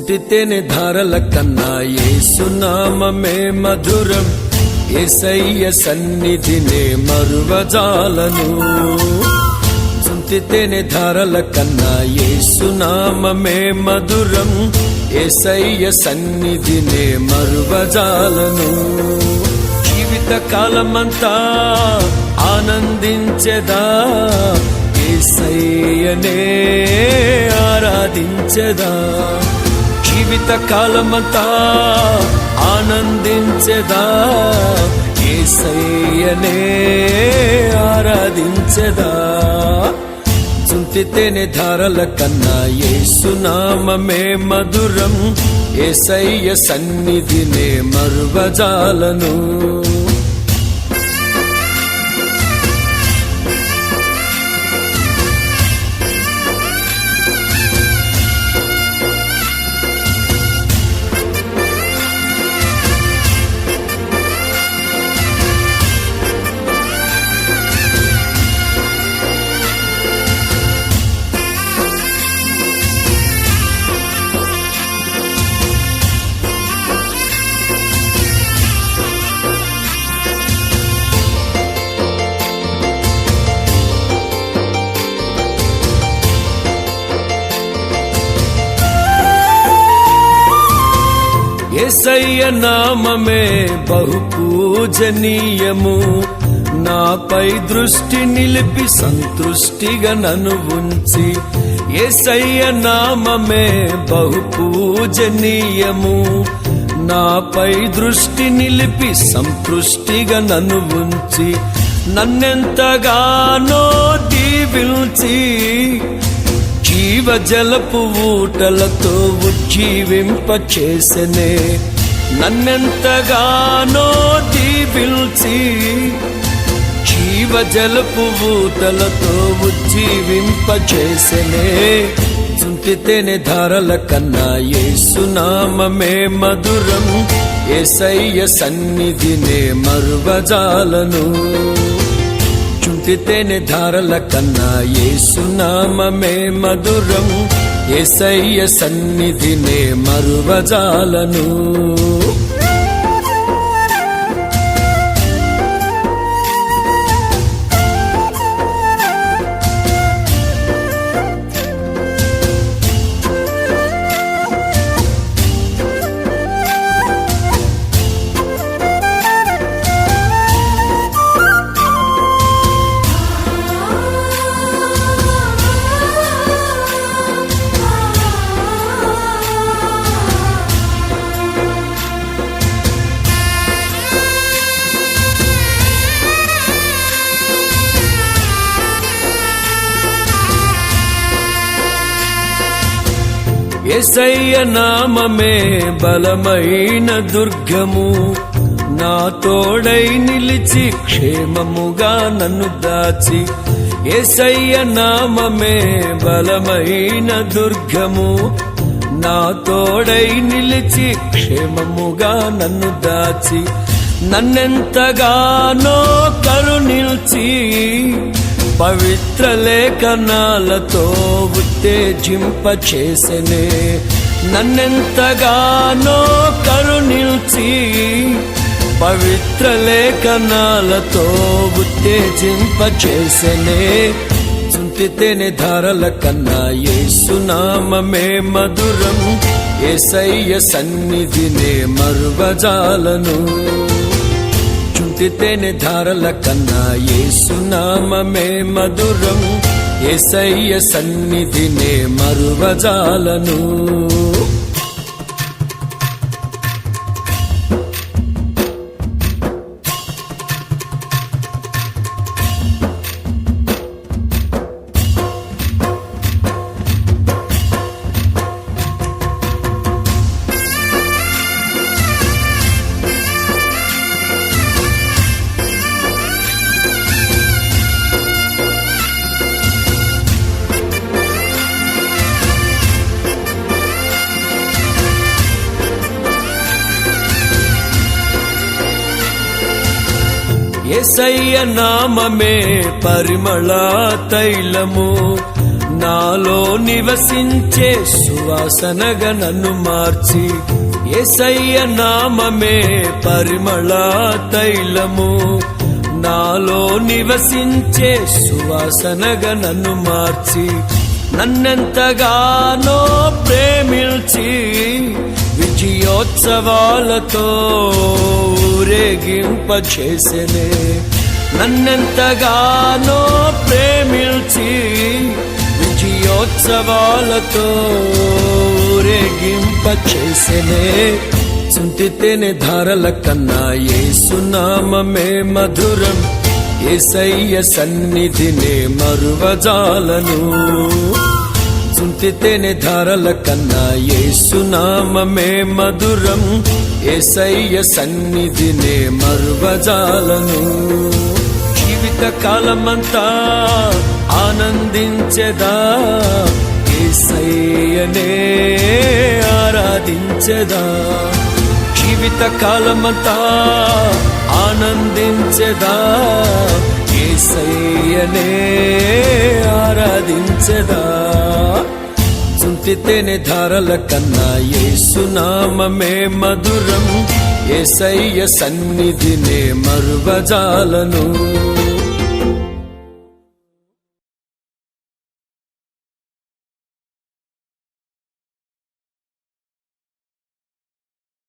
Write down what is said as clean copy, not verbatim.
జుంటితేనే ధారల కన్నా యేసునామమే మధురం. యేసయ్య సన్నిధినే మరువజాలను. జుంటితేనే ధారల కన్నా యేసునామమే మధురం. యేసయ్య సన్నిధినే మరువజాలను. జీవిత కాలమంతా ఆనందించెదా, యేసయ్యనే ఆరాధించెదా. జీవిత కాలమంతా ఆనందించెదా, యేసయ్యనే ఆరాధించెదా. జుంటితేనే ధారల కన్నా యేసునామమే మధురం. యేసయ్య సన్నిధినే మరువజాలను. యేసయ్య నామమే బహు పూజనీయము. నాపై దృష్టి నిలిపి సంతృష్టిగా నన్ను ఉంచి. యేసయ్య నామమే బహు పూజనీయము. నాపై దృష్టి నిలిపి సంతృష్టిగా నన్ను ఉంచి. నన్నెంతగానో దీవించి జీవజలపు ఊటలతో ఉజ్జీవింపచేసెనే. నన్నెంతగానో దీవించి జీవజలపు ఊటలతో ఉజ్జీవింపచేసెనే. జుంటితేనే ధారల కన్నా యేసునామమే మధురం. యేసయ్య సన్నిధినే మరువజాలను. జుంటితేనే ధారల కన్నా యేసునామమే మధురం. యేసయ్య సన్నిధినే మరువజాలను. యేసయ్య నామమే బలమైన దుర్గము. నా తోడై నిలిచి క్షేమముగా నన్ను దాచి. యేసయ్య నామమే బలమైన దుర్గము. నా తోడై నిలిచి క్షేమముగా నన్ను దాచి. నన్నెంతగానో కరుణించి పవిత్ర లేఖనాలతో ఉత్తేజింపచేసెనే. నన్నెంతగానో కరుణించి పవిత్ర లేఖనాలతో ఉత్తేజింపచేసెనే. జుంటితేనే ధారల కన్నా యేసునామమే మధురం. యేసయ్య సన్నిధినే మరువజాలను. జుంటితేనే ధారల కన్నా యేసునామమే మధురం. యేసయ్య సన్నిధినే మరువజాలను. యేసయ్య నామమే పరిమళ తైలము. నాలో నివసించే సువాసనగా నన్ను మార్చి యేసయ్య నామమే పరిమళ తైలము. నాలో నివసించే సువాసనగా నన్ను మార్చి నన్నెంతగానో ప్రేమించి విజయోత్సవాలతో ఊరేగింపచేసెనే. నన్నెంతగానో ప్రేమించి విజయోత్సవాలతో ఊరేగింపచేసెనే. చుంటితేనే ధారల కన్నా యేసునామమే మధురం, యేసయ్య సన్నిధినే మరువజాలను. చుంటితేనే ధారల కన్నా యేసునామమే మధురం, యేసయ్య సన్నిధినే మరువజాలను. జీవిత కాలమంతా ఆనందించెదా, యేసయ్యనే ఆరాధించెదా. జీవిత కాలమంతా ఆనందించెదా, యేసయ్యనే ఆరాధించెదా. చుంటితేనే ధారల కన్నా యేసునామమే మధురం, యేసయ్య సన్నిధినే మరువజాలను.